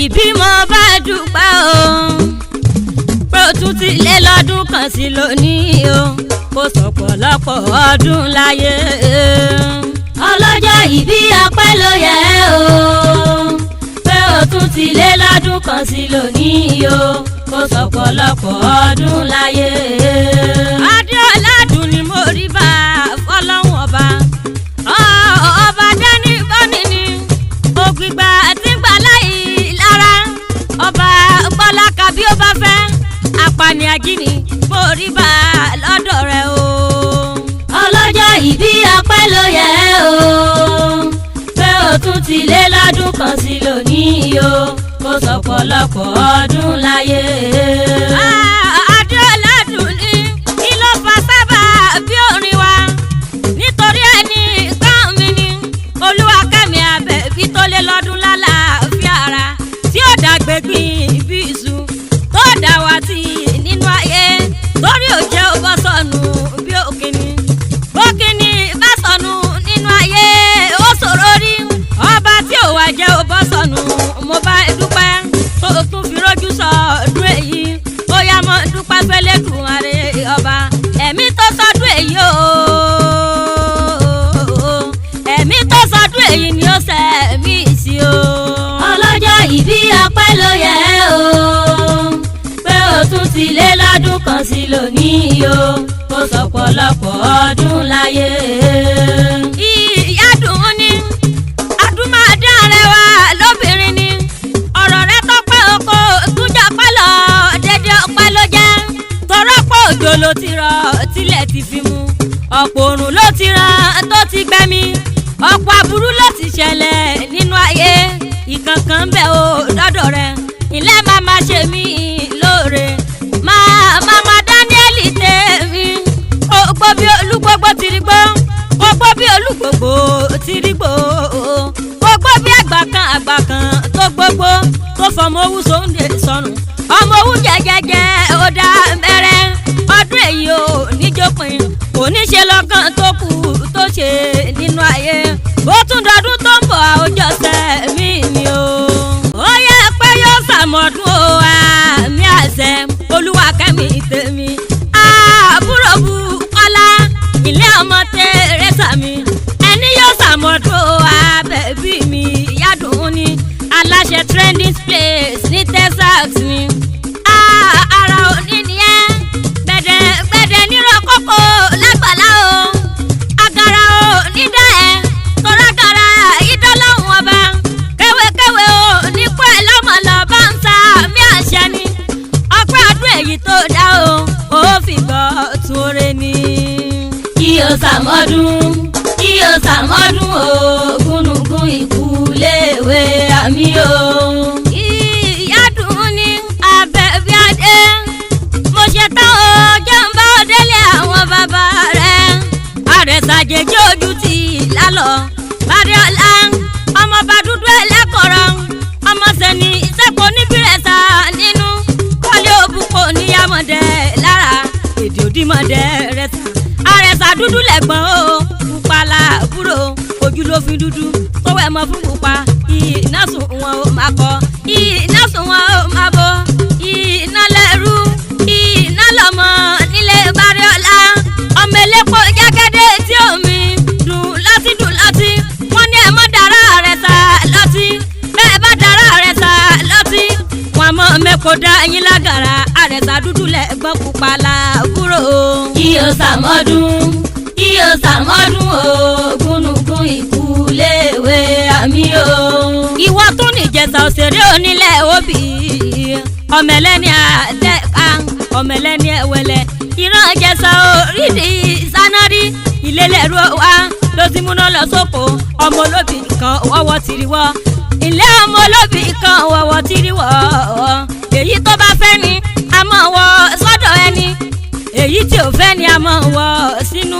ìbí mo bá dúpẹ́ o pé ó tún ti lé lọ́dún kan sí lónìí o kó sọ̀pọ̀lọpọ̀ ọdún láyé. ọlọ́jọ́ ìbí ọpẹ́ ló yẹ o pé ó tún ti lé lọ́dún kan sí lónìí o kó sọ̀pọ̀lọpọ̀ ọdún láyé. adé ọ̀làdùn ni mo rí bá fọlọ́hún ọba ọba dání bọ́ni ni ògbìgbà tí ń gbà láì lára ọba gbọ́láka bí ó bá fẹ́ apani ajínigbé mo rí bá lọ́dọ̀ rẹ̀ o. ọlọ́jọ́ ìbí ọpẹ́ ló yẹ o pé ó tún ti lé lọ́dún kan sí lónìí o kó sọ̀pọ̀lọpọ̀ ọdún láyé. adé ọ̀làdùn ni kí ló fa sábà bí orin wa nítorí ẹni kan mi ni Olúwakẹ́mi Àbẹ̀bí tó lé lọ́dún lálàáfíà ara tí ó dàgbé gbìn bí iṣu tó dà wá sí nínú ayé torí ò jẹ́ ó bọ́ sọnù bí òkìní òkìní bá sọnù nínú ayé ó ṣòro rí ọba tí ò wá jẹ́ ó bọ́ sọnù mo bá dúpẹ́ tó tún fi rójú sọ ọdún èyí ó yá mọ́ dúpẹ́ fẹ́lẹ́dùmarè ọba ẹ̀mí tó sọdún èyí o ẹ̀mí tó sọdún èyí ni ó sẹ̀mí sí o. ọlọ́jọ́ ìbí ọpẹ́ ló yẹ o pé ó tún ti lé lọ́dún kan sí lónìí o kó sọ̀pọ̀lọpọ̀ ọdún láyé. ìyá dùn ní adúmáadá rẹwà lóbìnrin ni ọ̀rọ̀ rẹ tọ́pẹ́ oko túnjọ pálọ̀ dédé ọpẹ́ ló jẹ́ torọ́pọ̀ òjò ló ti rọ̀ tilẹ̀ ti fi mu ọ̀pọ̀ òrùn ló ti ràn tó ti gbẹ́mí ọ̀pọ̀ aburú ló ti ṣẹlẹ̀ nínú ayé ìkankan bẹ̀ ó dọ́dọ̀ rẹ̀ ilé màmá ṣe mí lóore màmá Dáníẹ́lì tèmi ògbó bí olúgbógbó ti rí gbó ògbó bí olúgbógbó ti rí gbó ògbó bí àgbà kan tó gbógbó tó fọmọ owó sóńdè sọnù ọmọ owó jẹjẹjẹ ó dá mẹ́rẹ́ ọdún èyí ò níjópin kò ní ṣe lọ́kàn tó kù tó ṣe nínú ayé ó tún dọdún tó ń bọ̀ àwùjọ sẹ́mi ni o. ó yẹ pé yóò ṣàmọ̀dún o àmì àṣẹ Olúwakẹ́mi tèmi àbúrò Bùkọ́lá ilé ọmọ Tẹ́rẹ́sà mi ẹni yóò ṣàmọ̀dún o Àbẹ̀bí mi yádùn ní aláṣẹ trending place ní Texas mi ara òní nìyẹn gbẹ̀dẹ̀ nírọ̀ kókó lágbàlá o agara o nídà ẹ̀ tọ́lágara ìdọ́lọ́hún ọba kéwékéwé o nípò ẹ̀ lọ́mọ lọ bá ń sa mí àṣẹ ni ọpẹ́ ọdún èyí tó dá o ó fi gbọ́ tún oore ni. kí o ṣàmọ́dún o gúnugún ikú léèwé àmì o. ìyá dùn ní Àbẹ̀bí adé mo ṣe tán o jẹ́ ń bá ọ délé àwọn bàbá rẹ̀ àrẹ̀sàjèjì ojú ti lálọ́ Bàdéọlá ọmọ bá dúdú ẹlẹ́kọ̀ọ́rọ́ ọmọ sẹ́ni ìṣẹ́pọ̀ níbìrẹ̀sà nínú kọ́lé òbúkọ níyàmọ̀dé lára èdè òdìmọ̀dé rẹ̀sà àrẹ̀sà dúdú lẹ̀gbọ́n o pupa làbúrò ojú ló fi dúdú tó wẹ̀ mọ́ fún pupa iná sùn wọn ò máa kọ iná sùn wọn ò máa bọ iná lẹ́rú iná lọ́mọ nílé Bàdéọlá ọmọ elépo jágẹ́dẹ́ tí omi dùn lọ́tí wọ́n ní ẹ̀ mọ́ dára rẹ̀ sá lọ́tí bẹ́ẹ̀ bá dára rẹ̀ sá lọ́tí wọn mọ́ mẹ́kọ̀ọ́ dá yín lágara àrẹ̀sà dúdú lẹ́gbọ́n pupa làbúrò. kí o ṣàmọ́dún o gúnugún ikú léèwé àmì o. ìwọ tún níjẹ̀ṣà òṣèré onílẹ̀ òbí ọmọ ẹlẹ́ni àtẹ́ká ọmọ ẹlẹ́ni ẹ̀wẹ̀lẹ̀ ìran Ìjẹ̀ṣà orídìí sanari ìlélẹ́rú wa ló ti múná lọ sóko ọmọ olóbì kan wọ́wọ́ tìrìwọ́ ilé ọmọ olóbì kan wọ́wọ́ tìrìwọ́ èyí tó bá fẹ́ ni a máa wọ sọ́dọ̀ ẹni èyí tí ò fẹ́ ni a máa wọ sínú